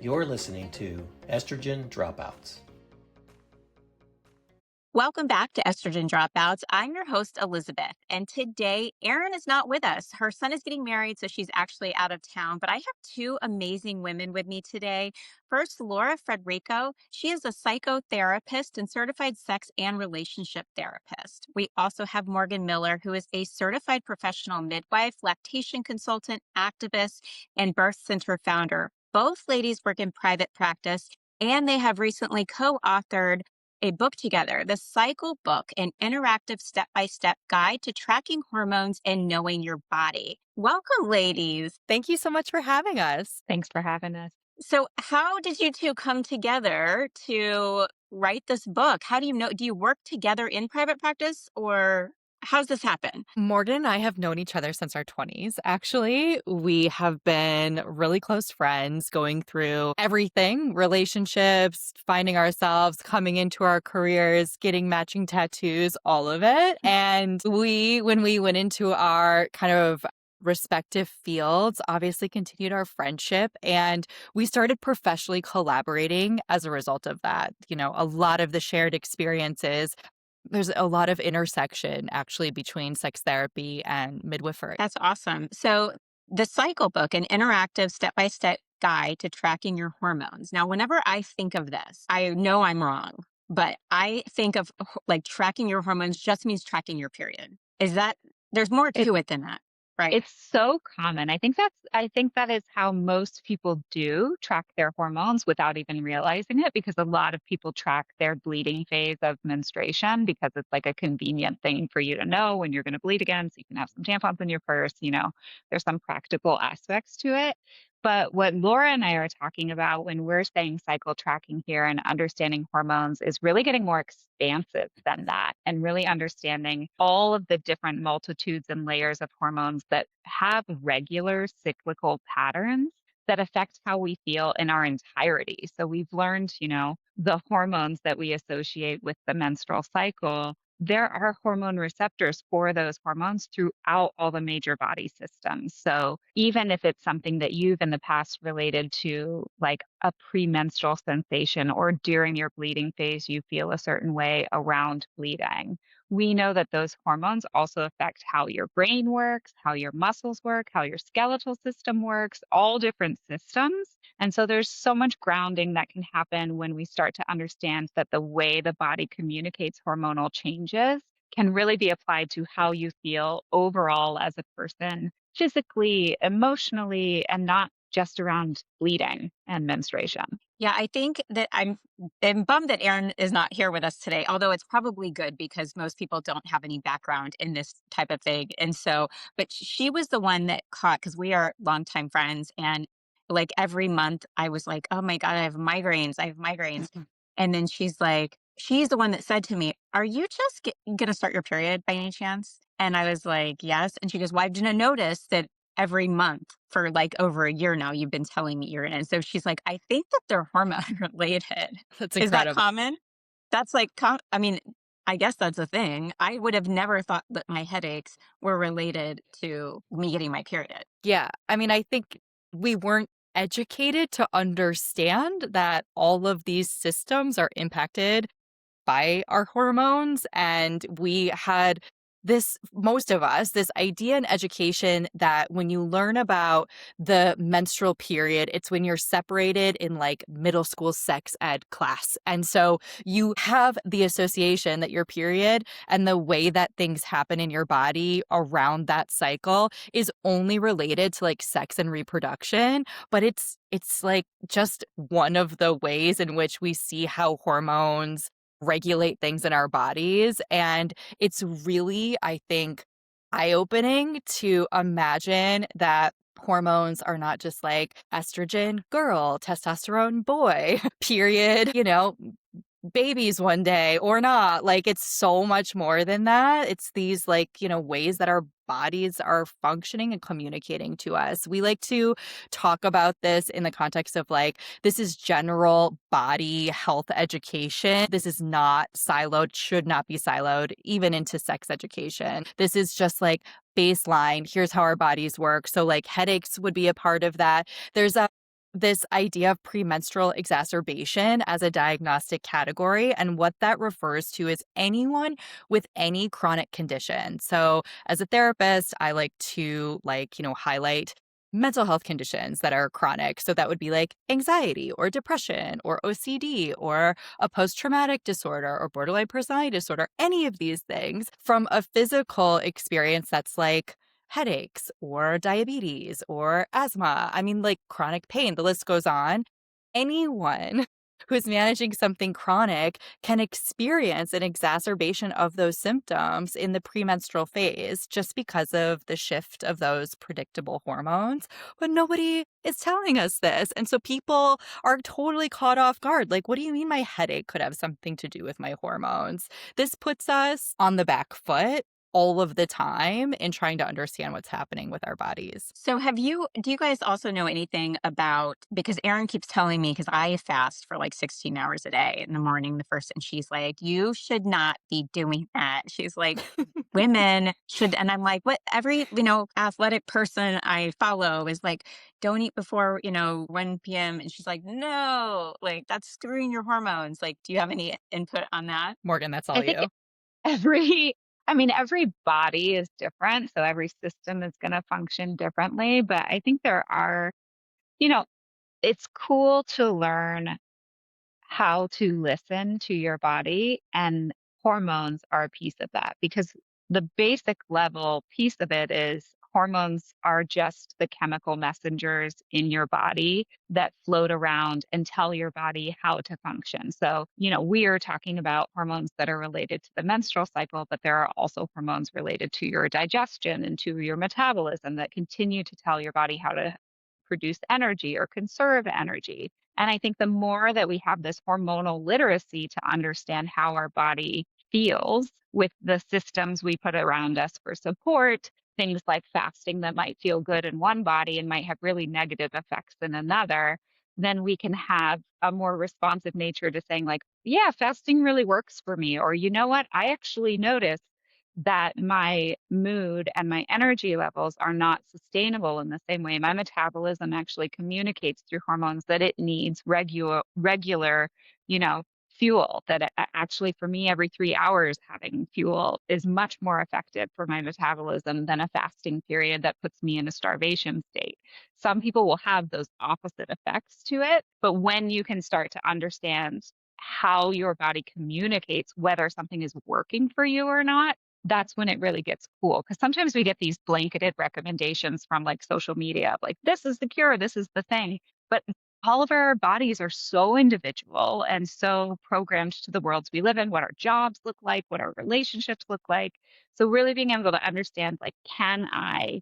You're listening to Estrogen Dropouts. Welcome back to Estrogen Dropouts. I'm your host, Elizabeth, and today Erin is not with us. Her son is getting married, so she's actually out of town, but I have two amazing women with me today. First, Laura Frederico. She is a psychotherapist and certified sex and relationship therapist. We also have Morgan Miller, who is a certified professional midwife, lactation consultant, activist, and birth center founder. Both ladies work in private practice, and they have recently co-authored a book together, the Cycle Book, an interactive step-by-step guide to tracking hormones and knowing your body. Welcome, ladies. Thank you so much for having us. Thanks for having us. So how did you two come together to write this book? How do you know? Do you work together in private practice, or how's this happen? Morgan and I have known each other since our 20s. Actually, we have been really close friends going through everything, relationships, finding ourselves, coming into our careers, getting matching tattoos, all of it. And when we went into our kind of respective fields, obviously continued our friendship, and we started professionally collaborating as a result of that. You know, a lot of the shared experiences. There's a lot of intersection actually between sex therapy and midwifery. That's awesome. So the Cycle Book, an interactive step-by-step guide to tracking your hormones. Now, whenever I think of this, I know I'm wrong, but I think of like tracking your hormones just means tracking your period. There's more to it than that, right? It's so common. I think that is how most people do track their hormones without even realizing it, because a lot of people track their bleeding phase of menstruation because it's like a convenient thing for you to know when you're going to bleed again, so you can have some tampons in your purse. There's some practical aspects to it. But what Laura and I are talking about when we're saying cycle tracking here and understanding hormones is really getting more expansive than that, and really understanding all of the different multitudes and layers of hormones that have regular cyclical patterns that affect how we feel in our entirety. So we've learned, the hormones that we associate with the menstrual cycle. There are hormone receptors for those hormones throughout all the major body systems. So even if it's something that you've in the past related to, like a premenstrual sensation, or during your bleeding phase, you feel a certain way around bleeding, we know that those hormones also affect how your brain works, how your muscles work, how your skeletal system works, all different systems. And so there's so much grounding that can happen when we start to understand that the way the body communicates hormonal changes can really be applied to how you feel overall as a person, physically, emotionally, and not just around bleeding and menstruation. Yeah, I think that I'm bummed that Erin is not here with us today, although it's probably good because most people don't have any background in this type of thing. And so, but she was the one that caught, because we are longtime friends. And like every month I was like, oh my God, I have migraines. I have migraines. And then she's the one that said to me, are you just going to start your period by any chance? And I was like, yes. And she goes, well, I didn't notice that every month for like over a year now, you've been telling me you're in. And so she's like, I think that they're hormone related. That's Is that incredible. common? That's like, I mean, I guess that's a thing. I would have never thought that my headaches were related to me getting my period. Yeah. I mean, I think we weren't educated to understand that all of these systems are impacted by our hormones. And we had most of us, this idea in education that when you learn about the menstrual period, it's when you're separated in like middle school sex ed class. And so you have the association that your period and the way that things happen in your body around that cycle is only related to like sex and reproduction. But it's like just one of the ways in which we see how hormones regulate things in our bodies. And it's really, I think, eye-opening to imagine that hormones are not just like estrogen girl, testosterone boy, period, babies one day or not. Like, it's so much more than that. It's these ways that our bodies are functioning and communicating to us. We like to talk about this in the context of this is general body health education. This is not siloed, should not be siloed even into sex education. This is just baseline. Here's how our bodies work. So headaches would be a part of that. There's this idea of premenstrual exacerbation as a diagnostic category. And what that refers to is anyone with any chronic condition. So as a therapist, I like to highlight mental health conditions that are chronic. So that would be like anxiety or depression or OCD or a post-traumatic disorder or borderline personality disorder, any of these things from a physical experience that's like headaches or diabetes or asthma. I mean, like chronic pain, the list goes on. Anyone who's managing something chronic can experience an exacerbation of those symptoms in the premenstrual phase just because of the shift of those predictable hormones. But nobody is telling us this. And so people are totally caught off guard. Like, what do you mean my headache could have something to do with my hormones? This puts us on the back foot all of the time in trying to understand what's happening with our bodies. So do you guys also know anything about, because Erin keeps telling me, because I fast for like 16 hours a day in the morning, the first, and she's like, you should not be doing that. She's like, women should, and I'm like, what every, athletic person I follow is like, don't eat before, 1 p.m. And she's like, no, like that's screwing your hormones. Like, do you have any input on that? Morgan, that's I all think you. every I mean, every body is different, so every system is going to function differently. But I think there are, you know, it's cool to learn how to listen to your body, and hormones are a piece of that because the basic level piece of it is hormones are just the chemical messengers in your body that float around and tell your body how to function. So, we are talking about hormones that are related to the menstrual cycle, but there are also hormones related to your digestion and to your metabolism that continue to tell your body how to produce energy or conserve energy. And I think the more that we have this hormonal literacy to understand how our body feels with the systems we put around us for support, things like fasting that might feel good in one body and might have really negative effects in another, then we can have a more responsive nature to saying, like, yeah, fasting really works for me. Or, you know what? I actually notice that my mood and my energy levels are not sustainable in the same way. My metabolism actually communicates through hormones that it needs regular, you know, fuel. That actually, for me, every 3 hours having fuel is much more effective for my metabolism than a fasting period that puts me in a starvation state. Some people will have those opposite effects to it, but when you can start to understand how your body communicates whether something is working for you or not, that's when it really gets cool. Because sometimes we get these blanketed recommendations from like social media of like, this is the cure, this is the thing. But all of our bodies are so individual and so programmed to the worlds we live in, what our jobs look like, what our relationships look like. So really being able to understand, like, can I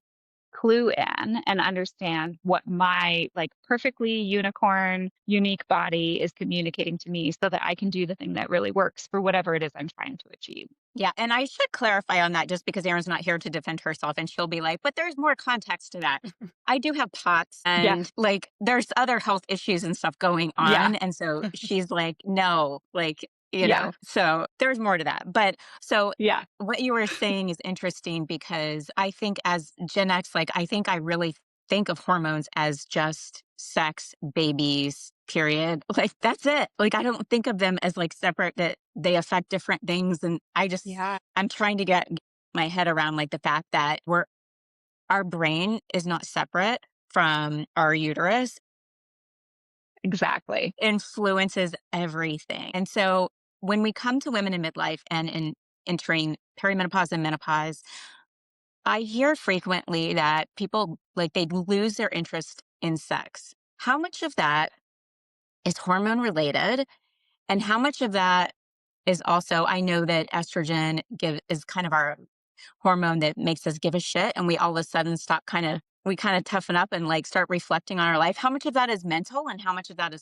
clue in and understand what my like perfectly unicorn unique body is communicating to me so that I can do the thing that really works for whatever it is I'm trying to achieve. Yeah, and I should clarify on that just because Erin's not here to defend herself and she'll be like, but there's more context to that. I do have POTS Yeah. and like there's other health issues and stuff going Yeah. on. And so she's like, no, like, Yeah. so there's more to that. But so Yeah. what you were saying is interesting because I think as Gen X, like, I think I really think of hormones as just sex, babies, period. Like, that's it. Like, I don't think of them as like separate, that they affect different things. And Yeah. I'm trying to get my head around like the fact that our brain is not separate from our uterus, Exactly. influences everything. And so when we come to women in midlife and in entering perimenopause and menopause, I hear frequently that people like they lose their interest in sex. How much of that is hormone related? And how much of that is also, I know that estrogen is kind of our hormone that makes us give a shit. And we all of a sudden we kind of toughen up and like start reflecting on our life. How much of that is mental and how much of that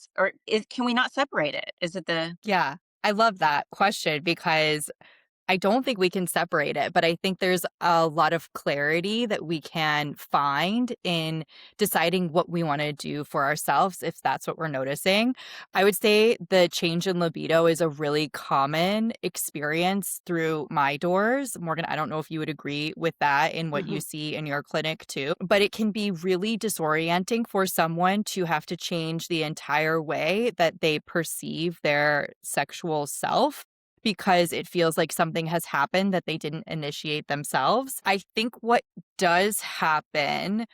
can we not separate it? Is it the, Yeah, I love that question because I don't think we can separate it, but I think there's a lot of clarity that we can find in deciding what we want to do for ourselves if that's what we're noticing. I would say the change in libido is a really common experience through my doors. Morgan, I don't know if you would agree with that in what you see in your clinic too, but it can be really disorienting for someone to have to change the entire way that they perceive their sexual self because it feels like something has happened that they didn't initiate themselves. I think what does happen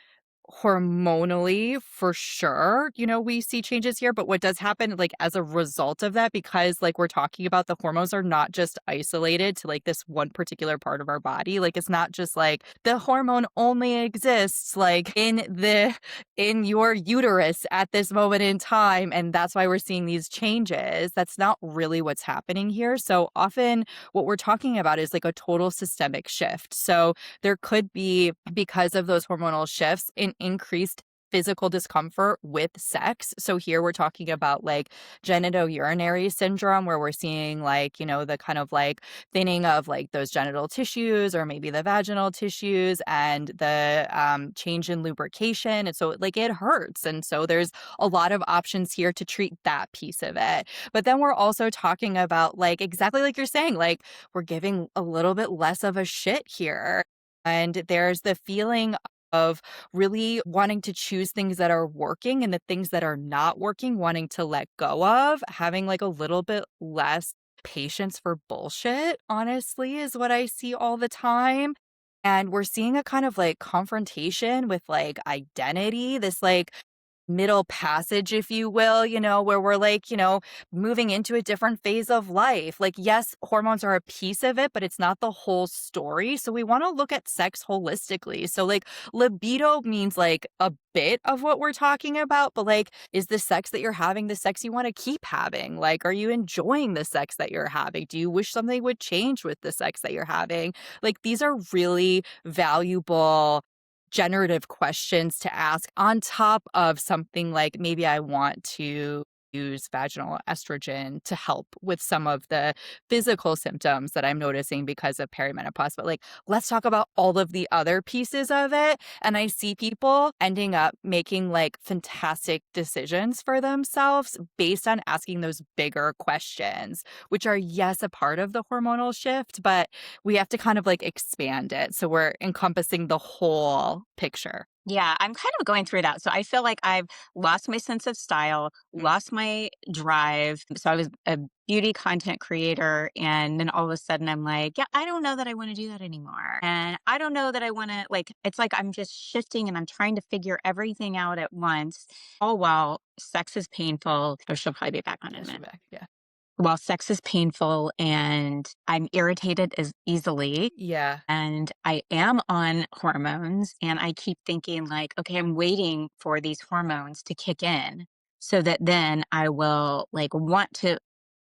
hormonally, for sure, we see changes here, but what does happen, like, as a result of that, because, like, we're talking about the hormones are not just isolated to, like, this one particular part of our body. Like, it's not just like the hormone only exists, like, in your uterus at this moment in time, and that's why we're seeing these changes. That's not really what's happening here. So often what we're talking about is like a total systemic shift. So there could be, because of those hormonal shifts, an increased physical discomfort with sex. So here we're talking about like genitourinary syndrome, where we're seeing like, the kind of like thinning of like those genital tissues or maybe the vaginal tissues and the change in lubrication. And so like it hurts. And so there's a lot of options here to treat that piece of it. But then we're also talking about like exactly like you're saying, like we're giving a little bit less of a shit here. And there's the feeling of really wanting to choose things that are working and the things that are not working, wanting to let go of, having like a little bit less patience for bullshit, honestly, is what I see all the time. And we're seeing a kind of like confrontation with like identity, this like middle passage, if you will, where we're like, moving into a different phase of life. Like, yes, hormones are a piece of it, but it's not the whole story. So we want to look at sex holistically. So like libido means like a bit of what we're talking about, but like, is the sex that you're having the sex you want to keep having? Like, are you enjoying the sex that you're having? Do you wish something would change with the sex that you're having? Like, these are really valuable generative questions to ask on top of something like maybe I want to use vaginal estrogen to help with some of the physical symptoms that I'm noticing because of perimenopause. But like, let's talk about all of the other pieces of it. And I see people ending up making like fantastic decisions for themselves based on asking those bigger questions, which are, yes, a part of the hormonal shift, but we have to kind of like expand it. So we're encompassing the whole picture. Yeah, I'm kind of going through that. So I feel like I've lost my sense of style, lost my drive. So I was a beauty content creator. And then all of a sudden I'm like, yeah, I don't know that I want to do that anymore. And I don't know that I want to, like, it's like I'm just shifting and I'm trying to figure everything out at once. All while sex is painful. Or she'll probably be back on in a Yes, minute. Rebecca. Yeah. While sex is painful and I'm irritated as easily, Yeah. and I am on hormones, and I keep thinking like, okay, I'm waiting for these hormones to kick in so that then I will like want to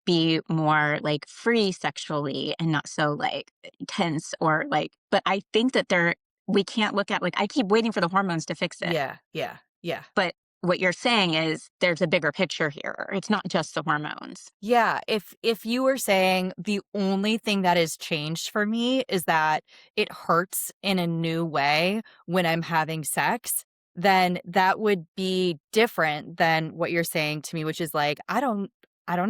be more like free sexually and not so like tense or like, but I think that we can't look at like, I keep waiting for the hormones to fix it. Yeah. Yeah. Yeah. But what you're saying is there's a bigger picture here. It's not just the hormones. Yeah, if you were saying the only thing that has changed for me is that it hurts in a new way when I'm having sex, then that would be different than what you're saying to me, which is like, I don't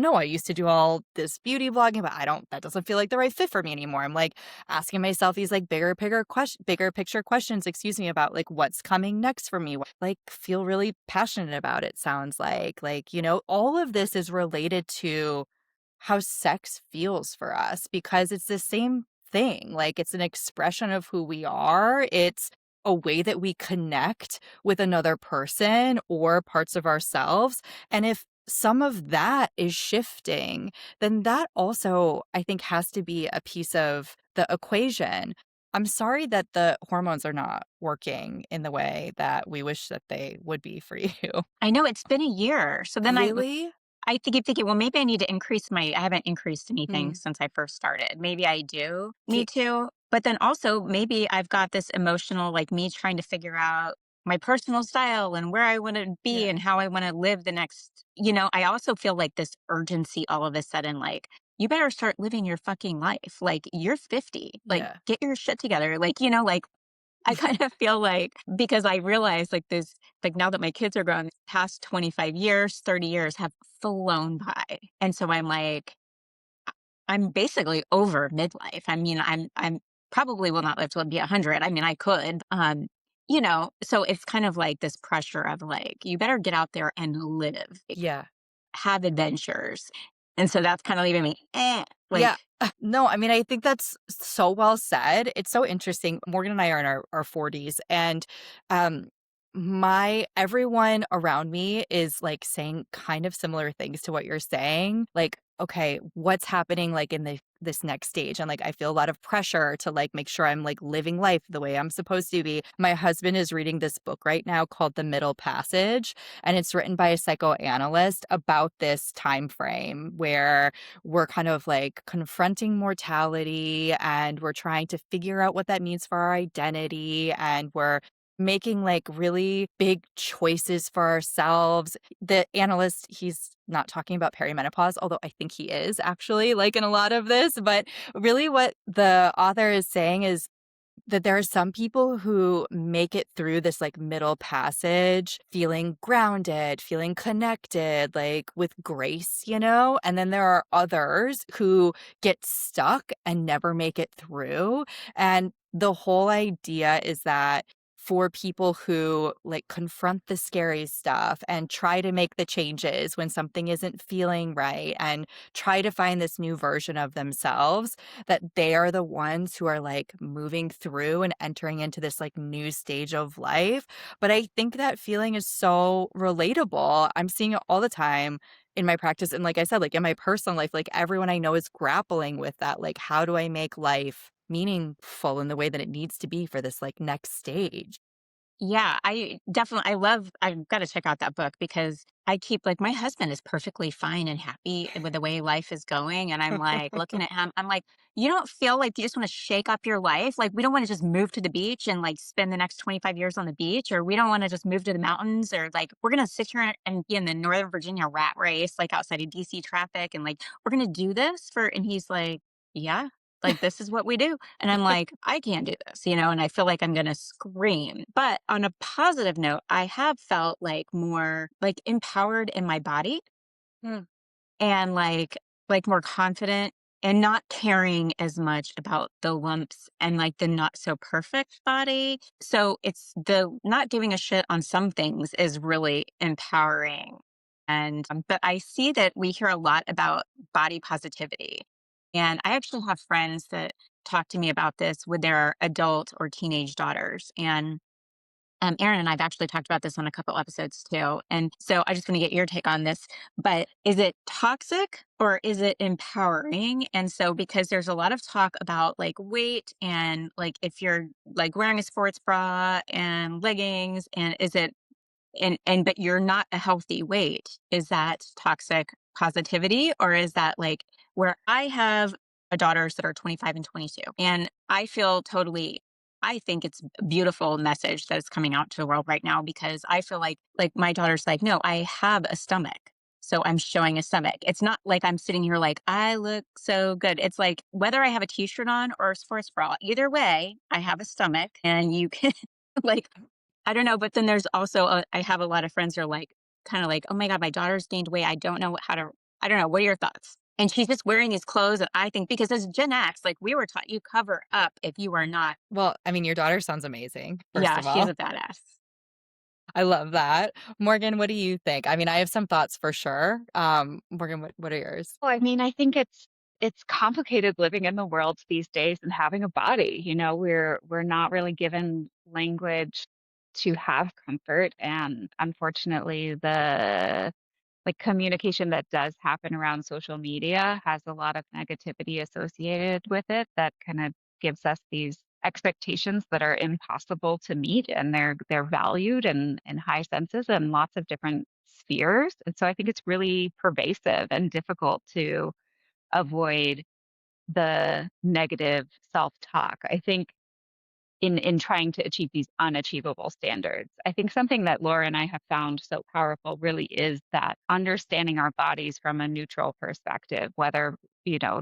know. I used to do all this beauty blogging, but that doesn't feel like the right fit for me anymore. I'm like asking myself these like bigger picture questions, excuse me, about like what's coming next for me. Like feel really passionate about it, sounds like, all of this is related to how sex feels for us because it's the same thing. Like it's an expression of who we are. It's a way that we connect with another person or parts of ourselves. And if some of that is shifting, then that also, I think, has to be a piece of the equation. I'm sorry that the hormones are not working in the way that we wish that they would be for you. I know it's been a year. So then Really? I keep thinking, well, maybe I need to I haven't increased anything Mm. since I first started. Maybe I do Ye- need to. But then also, maybe I've got this emotional, like me trying to figure out my personal style and where I want to be Yeah. and how I want to live the next, I also feel like this urgency all of a sudden, like you better start living your fucking life. Like, you're 50. Like, Yeah. get your shit together. Like, like I kind of feel like because I realize like this, like now that my kids are grown, past 25 years, 30 years have flown by. And so I'm like, I'm basically over midlife. I mean, I'm probably will not live to be 100. I mean, I could, so it's kind of like this pressure of like, you better get out there and live, like, Yeah. have adventures. And so that's kind of leaving me, Yeah. like, No, I mean, I think that's so well said. It's so interesting. Morgan and I are in our 40s, and um my everyone around me is like saying kind of similar things to what you're saying. Like, okay, what's happening like in this next stage? And like I feel a lot of pressure to like make sure I'm like living life the way I'm supposed to be. My husband is reading this book right now called The Middle Passage, and it's written by a psychoanalyst about this time frame where we're kind of like confronting mortality and we're trying to figure out what that means for our identity, and we're making like really big choices for ourselves. The analyst, he's not talking about perimenopause, although I think he is actually like in a lot of this. But really, what the author is saying is that there are some people who make it through this like middle passage feeling grounded, feeling connected, like with grace, And then there are others who get stuck and never make it through. And the whole idea is that for people who like confront the scary stuff and try to make the changes when something isn't feeling right and try to find this new version of themselves, that they are the ones who are like moving through and entering into this like new stage of life. But I think that feeling is so relatable. I'm seeing it all the time in my practice. And like I said, like in my personal life, like everyone I know is grappling with that. Like, how do I make life meaningful in the way that it needs to be for this like next stage? yeah, I've got to check out that book because I keep like, my husband is perfectly fine and happy with the way life is going. And I'm like looking at him, I'm like, you don't feel like you just want to shake up your life? Like, we don't want to just move to the beach and like spend the next 25 years on the beach, or we don't want to just move to the mountains, or like, we're going to sit here and be in the Northern Virginia rat race, like outside of DC traffic. And like, we're going to do this and he's like, yeah, like, this is what we do. And I'm like, I can't do this, and I feel like I'm going to scream. But on a positive note, I have felt like more like empowered in my body Hmm. and like more confident and not caring as much about the lumps and like the not so perfect body. So it's the not giving a shit on some things is really empowering. And but I see that we hear a lot about body positivity. And I actually have friends that talk to me about this with their adult or teenage daughters. And Aaron and I've actually talked about this on a couple episodes too. And so I just want to get your take on this. But is it toxic or is it empowering? And so, because there's a lot of talk about like weight and like if you're like wearing a sports bra and leggings, and is it but you're not a healthy weight. Is that toxic positivity, or is that like where I have daughters that are 25 and 22, and I feel totally, I think it's a beautiful message that is coming out to the world right now, because I feel like my daughter's like, no, I have a stomach. So I'm showing a stomach. It's not like I'm sitting here like I look so good. It's like whether I have a t-shirt on or a sports bra, either way, I have a stomach, and you can like, I don't know, but then there's also I have a lot of friends who are like, kind of like, oh my God, my daughter's gained weight. I don't know. What are your thoughts? And she's just wearing these clothes that I think, because as Gen X, like we were taught, you cover up if you are not. Well, I mean, your daughter sounds amazing, first Yeah, of she's all. a badass. I love that. Morgan, what do you think? I mean, I have some thoughts for sure. Morgan, what are yours? Well, I mean, I think it's complicated living in the world these days and having a body. We're not really given language to have comfort, and unfortunately, the like communication that does happen around social media has a lot of negativity associated with it that kind of gives us these expectations that are impossible to meet, and they're valued in high senses and lots of different spheres. And so I think it's really pervasive and difficult to avoid the negative self-talk. I think in trying to achieve these unachievable standards. I think something that Laura and I have found so powerful really is that understanding our bodies from a neutral perspective, whether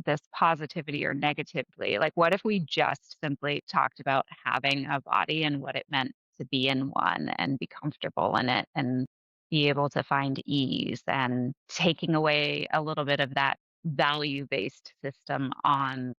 this positivity or negatively. Like, what if we just simply talked about having a body and what it meant to be in one and be comfortable in it and be able to find ease, and taking away a little bit of that value based system on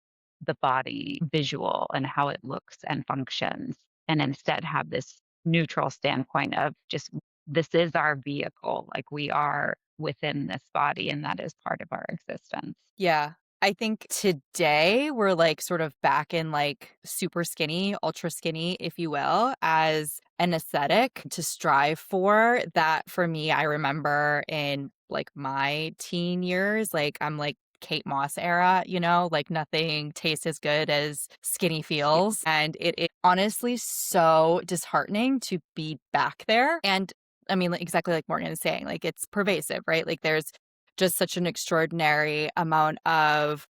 the body visual and how it looks and functions, and instead have this neutral standpoint of just, this is our vehicle. Like, we are within this body and that is part of our existence. Yeah. I think today we're like sort of back in like super skinny, ultra skinny, if you will, as an aesthetic to strive for. That for me, I remember in like my teen years, like I'm like Kate Moss era, like nothing tastes as good as skinny Yeah. feels. And it is honestly so disheartening to be back there. And I mean, like, exactly like Morgan is saying, like it's pervasive, right? Like there's just such an extraordinary amount of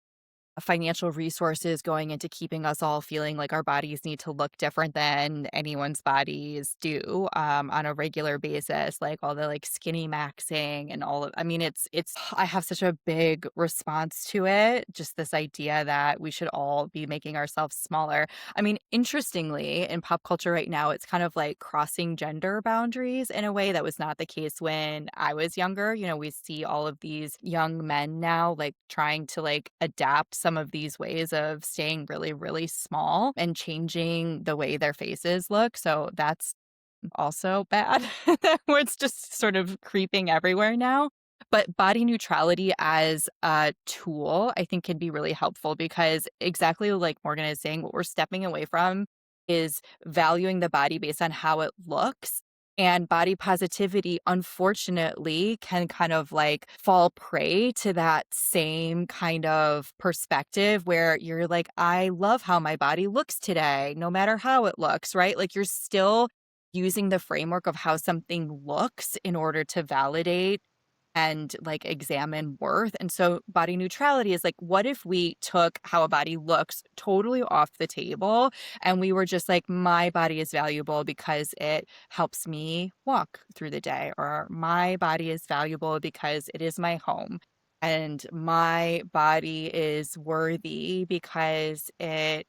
financial resources going into keeping us all feeling like our bodies need to look different than anyone's bodies do on a regular basis, like all the like skinny maxing and all of, I mean, it's, I have such a big response to it. Just this idea that we should all be making ourselves smaller. I mean, interestingly, in pop culture right now, it's kind of like crossing gender boundaries in a way that was not the case when I was younger. We see all of these young men now like trying to like adapt some of these ways of staying really, really small and changing the way their faces look. So that's also bad, where it's just sort of creeping everywhere now. But body neutrality as a tool, I think, can be really helpful because exactly like Morgan is saying, what we're stepping away from is valuing the body based on how it looks. And body positivity, unfortunately, can kind of like fall prey to that same kind of perspective where you're like, I love how my body looks today, no matter how it looks, right? Like you're still using the framework of how something looks in order to validate and like examine worth. And so body neutrality is like, what if we took how a body looks totally off the table and we were just like, my body is valuable because it helps me walk through the day, or my body is valuable because it is my home. And my body is worthy because it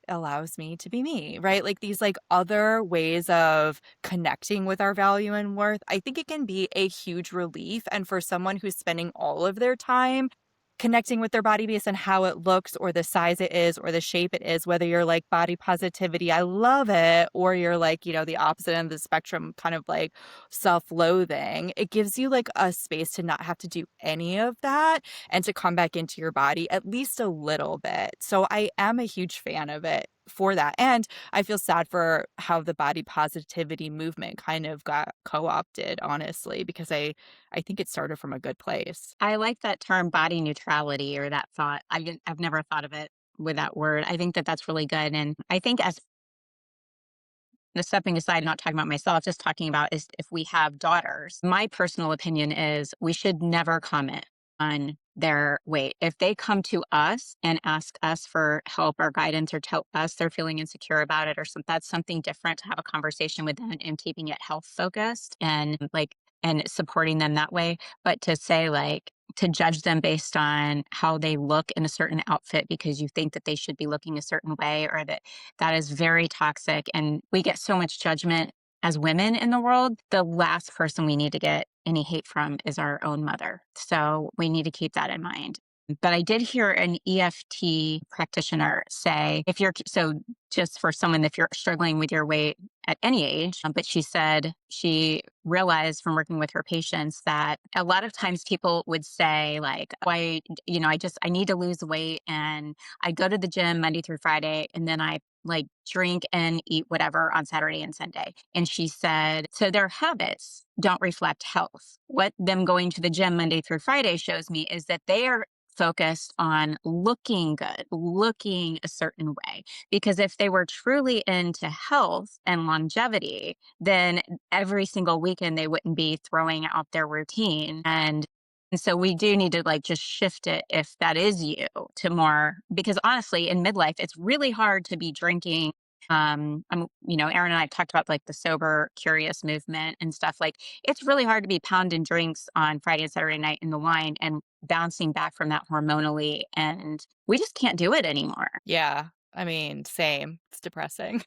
allows me to be me, right? Like these like other ways of connecting with our value and worth. I think it can be a huge relief. And for someone who's spending all of their time connecting with their body based on how it looks or the size it is or the shape it is, whether you're like body positivity, I love it, or you're like, the opposite end of the spectrum, kind of like self-loathing, it gives you like a space to not have to do any of that and to come back into your body at least a little bit. So I am a huge fan of it for that. And I feel sad for how the body positivity movement kind of got co-opted, honestly, because I think it started from a good place. I like that term body neutrality, or that thought. I've never thought of it with that word. I think that that's really good. And I think, as stepping aside, not talking about myself, just talking about is if we have daughters, my personal opinion is we should never comment on their weight. If they come to us and ask us for help or guidance or tell us they're feeling insecure about it or something, that's something different to have a conversation with them and keeping it health focused and like, and supporting them that way. But to say like, to judge them based on how they look in a certain outfit because you think that they should be looking a certain way, or that is very toxic. And we get so much judgment as women in the world. The last person we need to get any hate from is our own mother. So we need to keep that in mind. But I did hear an EFT practitioner say, so just for someone, if you're struggling with your weight at any age, but she said she realized from working with her patients that a lot of times people would say like, I need to lose weight, and I go to the gym Monday through Friday, and then I like drink and eat whatever on Saturday and Sunday. And she said, so their habits don't reflect health. What them going to the gym Monday through Friday shows me is that they are focused on looking good, looking a certain way. Because if they were truly into health and longevity, then every single weekend they wouldn't be throwing out their routine. And so we do need to like just shift it, if that is you, to more, because honestly, in midlife, it's really hard to be drinking Aaron and I have talked about like the sober, curious movement and stuff. Like, it's really hard to be pounding drinks on Friday and Saturday night in the wine and bouncing back from that hormonally. And we just can't do it anymore. Yeah. I mean, same. It's depressing.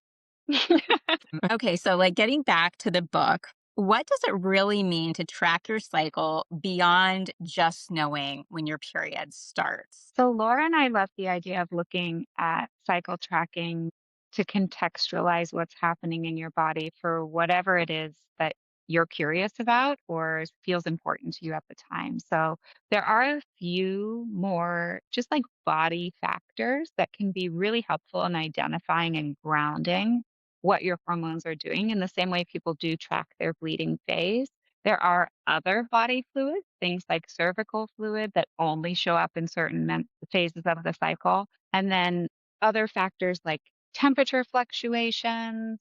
Okay, so like getting back to the book, what does it really mean to track your cycle beyond just knowing when your period starts? So Laura and I love the idea of looking at cycle tracking to contextualize what's happening in your body for whatever it is that you're curious about or feels important to you at the time. So there are a few more just like body factors that can be really helpful in identifying and grounding what your hormones are doing in the same way people do track their bleeding phase. There are other body fluids, things like cervical fluid that only show up in certain phases of the cycle. And then other factors like temperature fluctuations,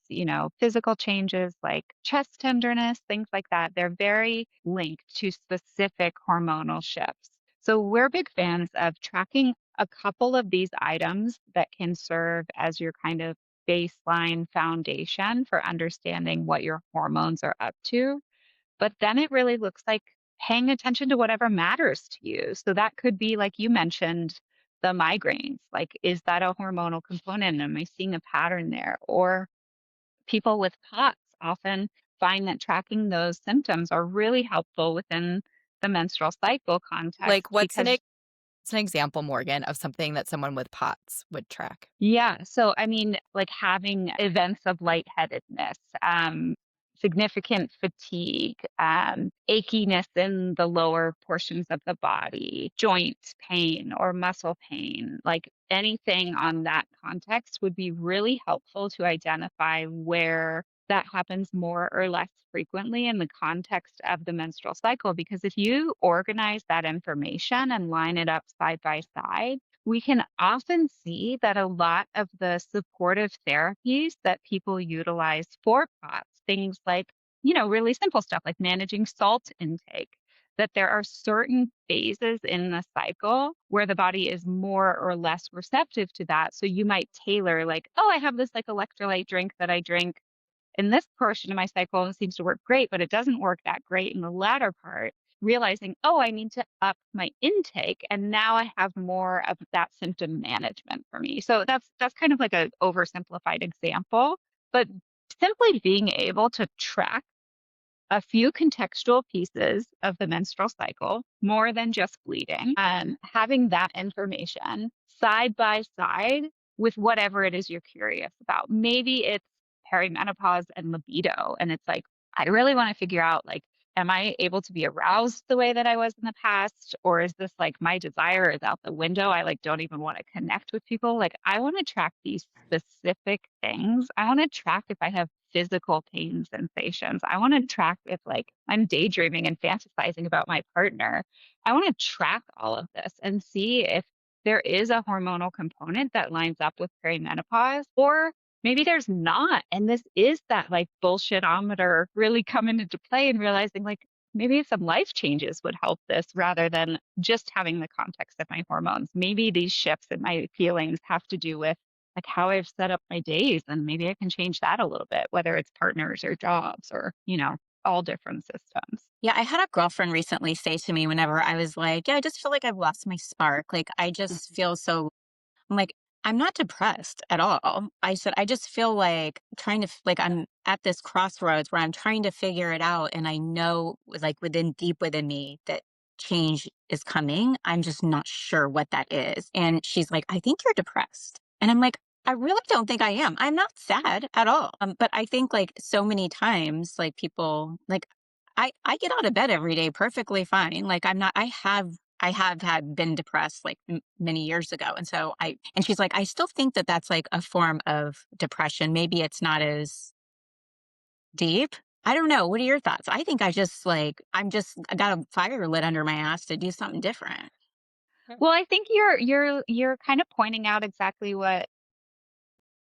physical changes like chest tenderness, things like that. They're very linked to specific hormonal shifts. So we're big fans of tracking a couple of these items that can serve as your kind of baseline foundation for understanding what your hormones are up to. But then it really looks like paying attention to whatever matters to you. So that could be, like you mentioned, the migraines. Like, is that a hormonal component? Am I seeing a pattern there? Or people with POTS often find that tracking those symptoms are really helpful within the menstrual cycle context Like, what's because an example, Morgan, of something that someone with POTS would track? yeah. So, I mean, like having events of lightheadedness, significant fatigue, achiness in the lower portions of the body, joint pain or muscle pain, like anything on that context would be really helpful to identify where that happens more or less frequently in the context of the menstrual cycle. Because if you organize that information and line it up side by side, we can often see that a lot of the supportive therapies that people utilize for POTS, things like, really simple stuff like managing salt intake, that there are certain phases in the cycle where the body is more or less receptive to that. So you might tailor, like, oh, I have this like electrolyte drink that I drink in this portion of my cycle and it seems to work great, but it doesn't work that great in the latter part, realizing, oh, I need to up my intake. And now I have more of that symptom management for me. So that's kind of like a oversimplified example, but simply being able to track a few contextual pieces of the menstrual cycle, more than just bleeding, having that information side by side with whatever it is you're curious about. Maybe it's perimenopause and libido. And it's like, I really want to figure out, like, am I able to be aroused the way that I was in the past? Or is this like my desire is out the window? I like don't even want to connect with people. Like, I want to track these specific things. I want to track if I have physical pain sensations. I want to track if like I'm daydreaming and fantasizing about my partner. I want to track all of this and see if there is a hormonal component that lines up with perimenopause, or maybe there's not. And this is that like bullshitometer really coming into play and realizing like maybe some life changes would help this rather than just having the context of my hormones. Maybe these shifts in my feelings have to do with like how I've set up my days, and maybe I can change that a little bit, whether it's partners or jobs or, all different systems. Yeah, I had a girlfriend recently say to me whenever I was like, yeah, I just feel like I've lost my spark. Like, I just feel so I'm like, I'm not depressed at all. I said, I just feel like like I'm at this crossroads where I'm trying to figure it out. And I know, like, deep within me that change is coming. I'm just not sure what that is. And she's like, I think you're depressed. And I'm like, I really don't think I am. I'm not sad at all. But I think like so many times, like people, like I get out of bed every day perfectly fine. Like I'm not, I have had been depressed like many years ago. And she's like, I still think that that's like a form of depression. Maybe it's not as deep. I don't know. What are your thoughts? I think I got a fire lit under my ass to do something different. Well, I think you're kind of pointing out exactly what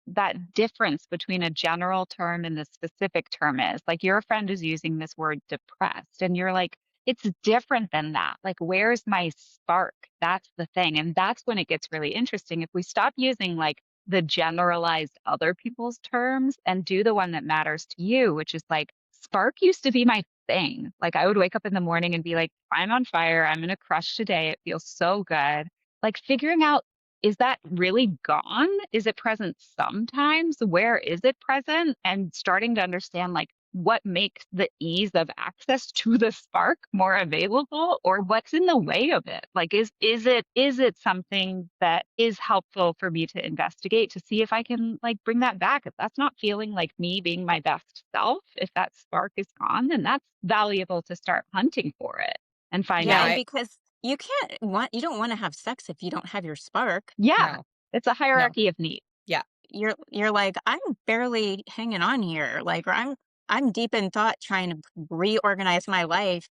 that difference between a general term and the specific term is. Like your friend is using this word depressed, and you're like, it's different than that. Like, where's my spark? That's the thing. And that's when it gets really interesting. If we stop using like the generalized other people's terms and do the one that matters to you, which is like spark used to be my thing. Like I would wake up in the morning and be like, I'm on fire. I'm going to crush today. It feels so good. Like figuring out, is that really gone? Is it present sometimes? Where is it present? And starting to understand like what makes the ease of access to the spark more available, or what's in the way of it. Like is it something that is helpful for me to investigate to see if I can like bring that back? If that's not feeling like me being my best self, if that spark is gone, then that's valuable to start hunting for it and find Yeah, Yeah, out. and because you don't want to have sex if you don't have your spark. Yeah, no, it's a no. hierarchy of needs. Yeah. You're like, I'm barely hanging on here. Like, or I'm deep in thought trying to reorganize my life,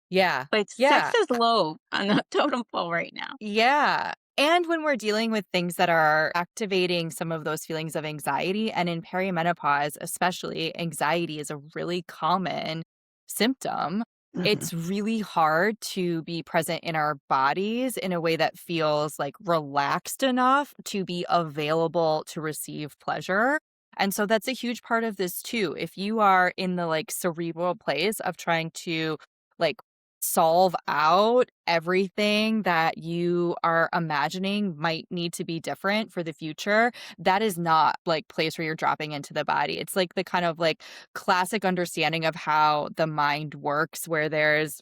Yeah. but sex Yeah. is low on the totem pole right now. Yeah. And when we're dealing with things that are activating some of those feelings of anxiety, and in perimenopause, especially, anxiety is a really common symptom. Mhm. It's really hard to be present in our bodies in a way that feels like relaxed enough to be available to receive pleasure. And so that's a huge part of this too. If you are in the like cerebral place of trying to like solve out everything that you are imagining might need to be different for the future, that is not like place where you're dropping into the body. It's like the kind of like classic understanding of how the mind works, where there's,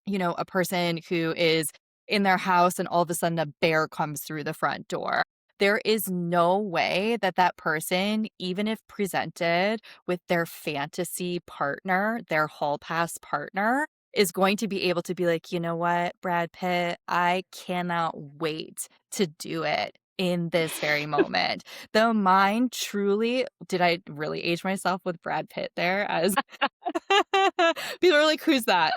a person who is in their house and all of a sudden a bear comes through the front door. There is no way that that person, even if presented with their fantasy partner, their hall pass partner, is going to be able to be like, you know what, Brad Pitt, I cannot wait to do it in this very moment. The mind truly, did I really age myself with Brad Pitt there? As people are like, who's that?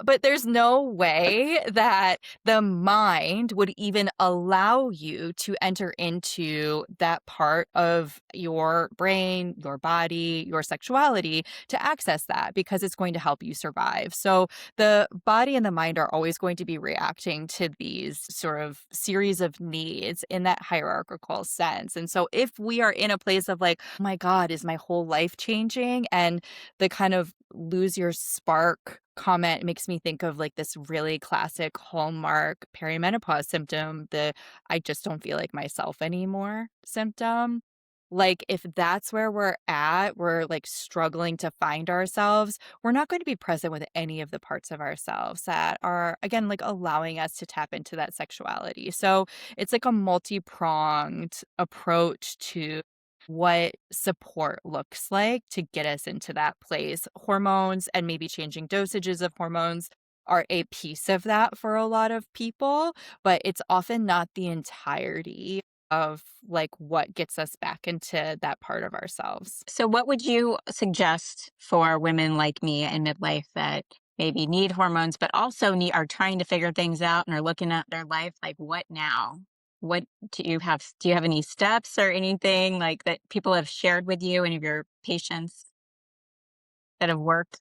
But there's no way that the mind would even allow you to enter into that part of your brain, your body, your sexuality to access that, because it's going to help you survive. So the body and the mind are always going to be reacting to these sort of series of needs in that hierarchical sense. And so if we are in a place of like, oh my God, is my whole life changing? And the kind of lose your spark comment makes me think of like this really classic hallmark perimenopause symptom, the I just don't feel like myself anymore symptom. Like if that's where we're at, we're like struggling to find ourselves, we're not going to be present with any of the parts of ourselves that are, again, like allowing us to tap into that sexuality. So it's like a multi-pronged approach to what support looks like to get us into that place. Hormones and maybe changing dosages of hormones are a piece of that for a lot of people, but it's often not the entirety of like what gets us back into that part of ourselves. So, what would you suggest for women like me in midlife that maybe need hormones, but also are trying to figure things out and are looking at their life like, what now? What do you have? Do you have any steps or anything like that people have shared with you, any of your patients that have worked?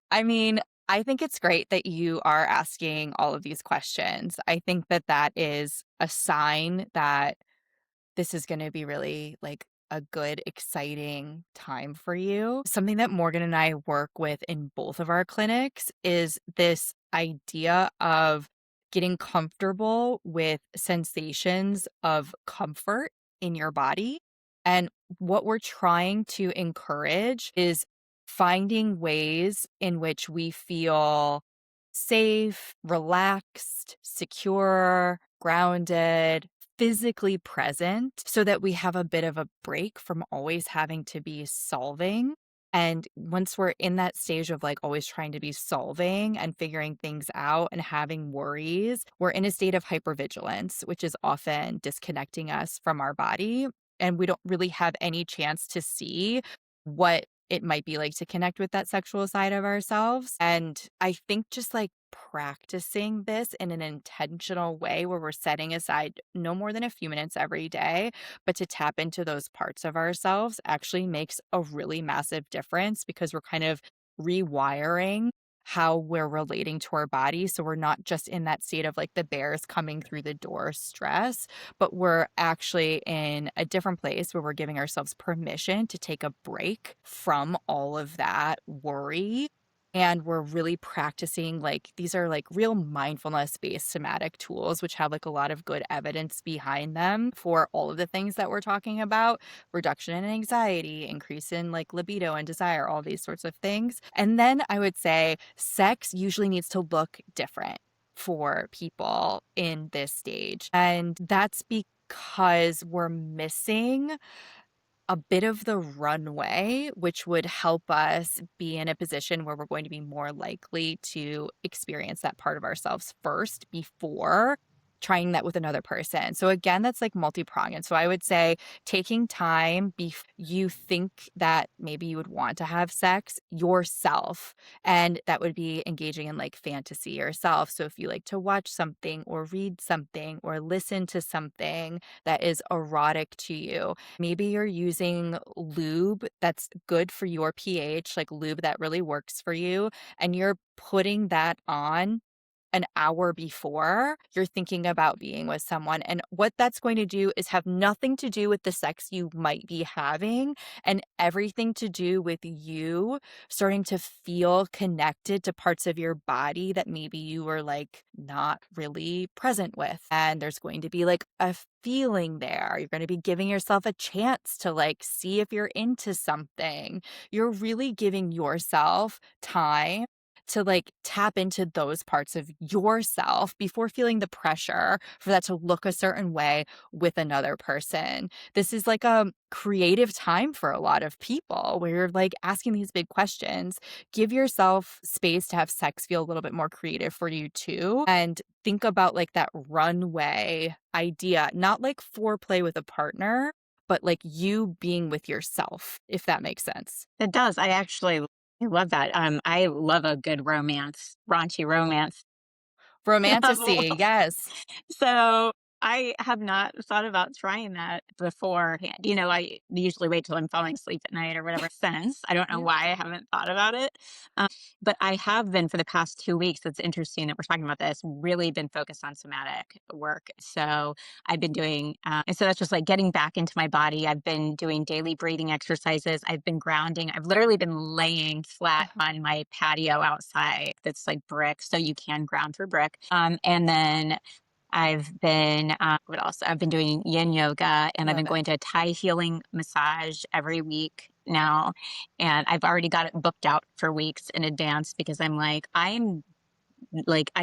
I mean, I think it's great that you are asking all of these questions. I think that that is a sign that this is going to be really like a good, exciting time for you. Something that Morgan and I work with in both of our clinics is this idea of getting comfortable with sensations of comfort in your body. And what we're trying to encourage is finding ways in which we feel safe, relaxed, secure, grounded, physically present, so that we have a bit of a break from always having to be solving. And once we're in that stage of like always trying to be solving and figuring things out and having worries, we're in a state of hypervigilance, which is often disconnecting us from our body. And we don't really have any chance to see what it might be like to connect with that sexual side of ourselves. And I think just like practicing this in an intentional way where we're setting aside no more than a few minutes every day, but to tap into those parts of ourselves actually makes a really massive difference, because we're kind of rewiring how we're relating to our body. So we're not just in that state of like the bears coming through the door stress, but we're actually in a different place where we're giving ourselves permission to take a break from all of that worry. And we're really practicing like these are like real mindfulness based somatic tools, which have like a lot of good evidence behind them for all of the things that we're talking about: reduction in anxiety, increase in like libido and desire, all these sorts of things. And then I would say sex usually needs to look different for people in this stage. And that's because we're missing a bit of the runway, which would help us be in a position where we're going to be more likely to experience that part of ourselves first before trying that with another person. So again, that's like multi-pronged. And so I would say taking time you think that maybe you would want to have sex yourself, and that would be engaging in like fantasy yourself. So if you like to watch something or read something or listen to something that is erotic to you, maybe you're using lube that's good for your pH, like lube that really works for you, and you're putting that on an hour before you're thinking about being with someone. And what that's going to do is have nothing to do with the sex you might be having and everything to do with you starting to feel connected to parts of your body that maybe you were like not really present with. And there's going to be like a feeling there. You're going to be giving yourself a chance to like see if you're into something. You're really giving yourself time to like tap into those parts of yourself before feeling the pressure for that to look a certain way with another person. This is like a creative time for a lot of people where you're like asking these big questions. Give yourself space to have sex feel a little bit more creative for you too. And think about like that runway idea, not like foreplay with a partner, but like you being with yourself, if that makes sense. It does. I love that. I love a good romance, raunchy romance novel. Romanticy, yes. So I have not thought about trying that beforehand. I usually wait till I'm falling asleep at night or whatever since. I don't know Yeah. why I haven't thought about it. But I have been for the past 2 weeks. It's interesting that we're talking about this, really been focused on somatic work. So I've been doing, and so that's just like getting back into my body. I've been doing daily breathing exercises. I've been grounding. I've literally been laying flat on my patio outside that's like brick. So you can ground through brick. And then I've been, what else? I've been doing yin yoga, and I've been Love it. going to a Thai healing massage every week now. And I've already got it booked out for weeks in advance because I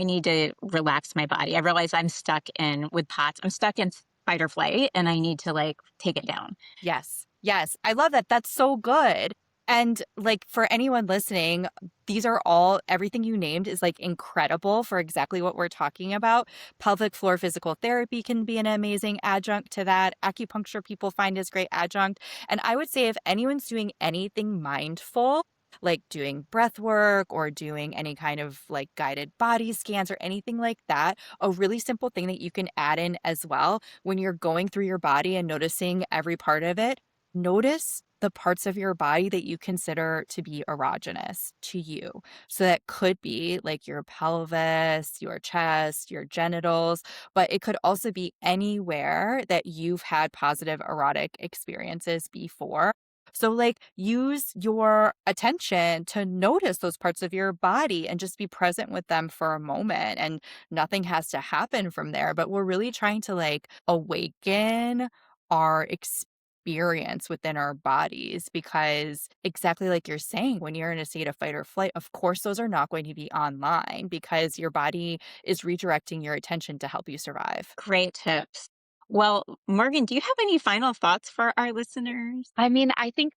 need to relax my body. I realize I'm stuck in with POTS. I'm stuck in fight or flight, and I need to like take it down. Yes. Yes. I love that. That's so good. And like for anyone listening, these are all, everything you named is like incredible for exactly what we're talking about. Pelvic floor physical therapy can be an amazing adjunct to that. Acupuncture people find is great adjunct. And I would say if anyone's doing anything mindful, like doing breath work or doing any kind of like guided body scans or anything like that, a really simple thing that you can add in as well when you're going through your body and noticing every part of it, notice the parts of your body that you consider to be erogenous to you. So that could be like your pelvis, your chest, your genitals, but it could also be anywhere that you've had positive erotic experiences before. So, like, use your attention to notice those parts of your body and just be present with them for a moment. And nothing has to happen from there. But we're really trying to like awaken our experience within our bodies because, exactly like you're saying, when you're in a state of fight or flight, of course, those are not going to be online because your body is redirecting your attention to help you survive. Great tips. Well, Morgan, do you have any final thoughts for our listeners? I mean, I think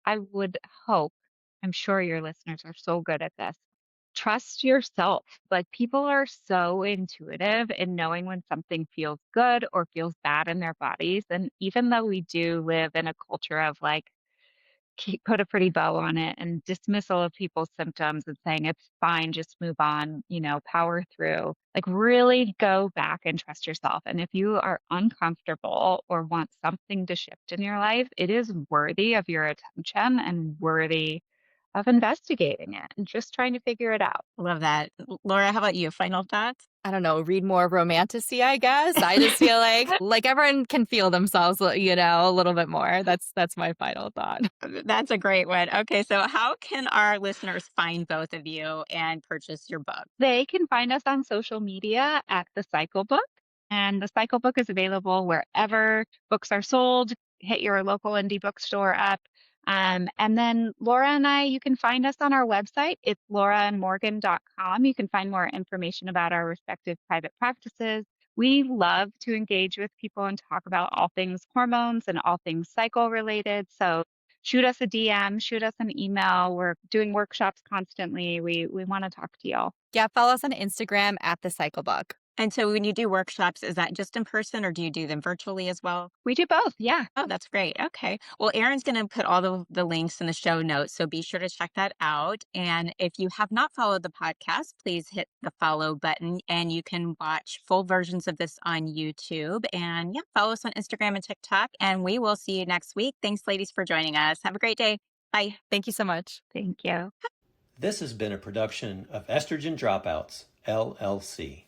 I would hope, I'm sure your listeners are so good at this. Trust yourself. Like people are so intuitive in knowing when something feels good or feels bad in their bodies. And even though we do live in a culture of like, put a pretty bow on it and dismissal of people's symptoms and saying it's fine, just move on, power through. Like really go back and trust yourself. And if you are uncomfortable or want something to shift in your life, it is worthy of your attention and worthy of investigating it and just trying to figure it out. Love that. Laura, how about you? Final thoughts? I don't know, read more romantasy, I guess. I just feel like everyone can feel themselves, a little bit more. That's my final thought. That's a great one. Okay, so how can our listeners find both of you and purchase your book? They can find us on social media at The Cycle Book. And The Cycle Book is available wherever books are sold. Hit your local indie bookstore up. And then Laura and I, you can find us on our website. It's lauraandmorgan.com. You can find more information about our respective private practices. We love to engage with people and talk about all things hormones and all things cycle related. So shoot us a DM, shoot us an email. We're doing workshops constantly. We want to talk to y'all. Yeah, follow us on Instagram at The Cycle Book. And so when you do workshops, is that just in person or do you do them virtually as well? We do both. Yeah. Oh, that's great. Okay. Well, Erin's going to put all the links in the show notes, so be sure to check that out. And if you have not followed the podcast, please hit the follow button and you can watch full versions of this on YouTube. And yeah, follow us on Instagram and TikTok. And we will see you next week. Thanks, ladies, for joining us. Have a great day. Bye. Thank you so much. Thank you. This has been a production of Estrogen Dropouts, LLC.